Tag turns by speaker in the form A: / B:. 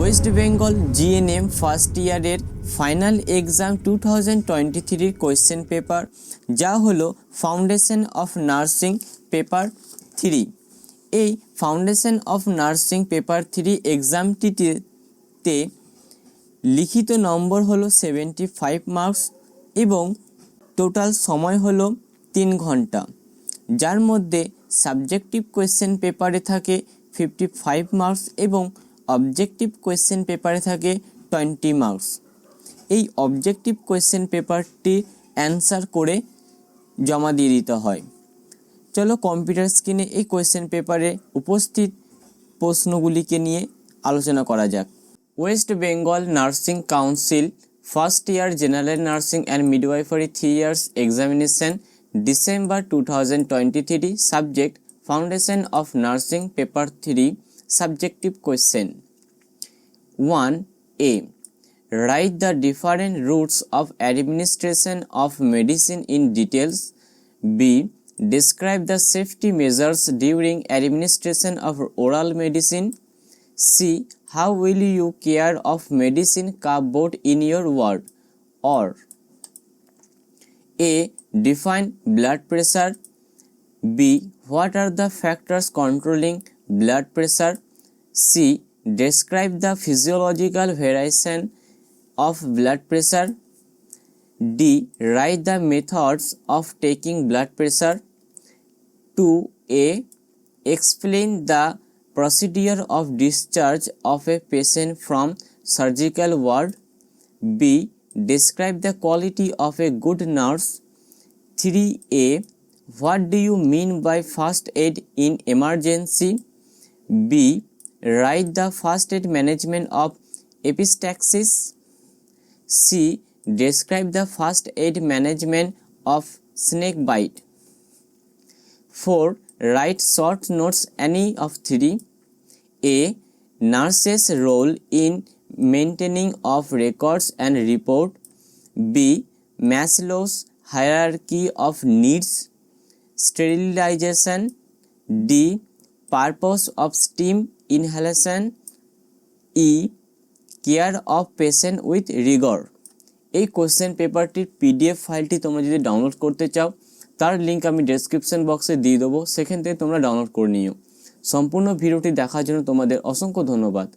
A: West Bengal GNM first ইয়ারের final exam 2023 question paper, যা হলো ফাউন্ডেশন অফ নার্সিং পেপার 3। এই ফাউন্ডেশন অফ নার্সিং পেপার 3 এক্সামটিতে লিখিত নম্বর হলো 75 মার্কস এবং টোটাল সময় হলো 3 ঘন্টা, যার মধ্যে সাবজেক্টিভ কোয়েশ্চেন পেপারে থাকে 55 মার্কস এবং অবজেক্টিভ কোয়েশ্চেন পেপারে থাকে 20 মার্কস। এই অবজেক্টিভ কোয়েশ্চেন পেপারটি অ্যান্সার করে জমা দিয়ে দিতে হয়। চলো কম্পিউটার স্ক্রিনে এই কোয়েশ্চেন পেপারে উপস্থিত প্রশ্নগুলিকে নিয়ে আলোচনা করা যাক। West Bengal nursing council first year general nursing and midwifery 3 years examination December 2023 subject foundation of nursing paper 3 subjective question. 1a. Write the different routes of administration of medicine in details. B. Describe the safety measures during administration of oral medicine. C. How will you care of medicine cupboard in your ward? Or A. Define blood pressure. B. What are the factors controlling blood pressure? C. Describe the physiological variation of blood pressure. D. Write the methods of taking blood pressure. 2a. Explain the procedure of discharge of a patient from surgical ward. B. Describe the quality of a good nurse. 3a. What do you mean by first aid in emergency? B. Write the first aid management of epistaxis. C. Describe the first aid management of snake bite. 4. Write short notes any of 3. A. Nurse's role in maintaining of records and report. B. Maslow's hierarchy of needs. Sterilization. D. Purpose of steam inhalation. E. Care of patient with rigor. এই question পেপারটির PDF ফাইলটি তোমরা যদি download করতে চাও, তার link আমি description বক্সে দিয়ে দেবো, সেখান থেকে তোমরা ডাউনলোড করে নিও। সম্পূর্ণ ভিডিওটি দেখার জন্য তোমাদের অসংখ্য ধন্যবাদ।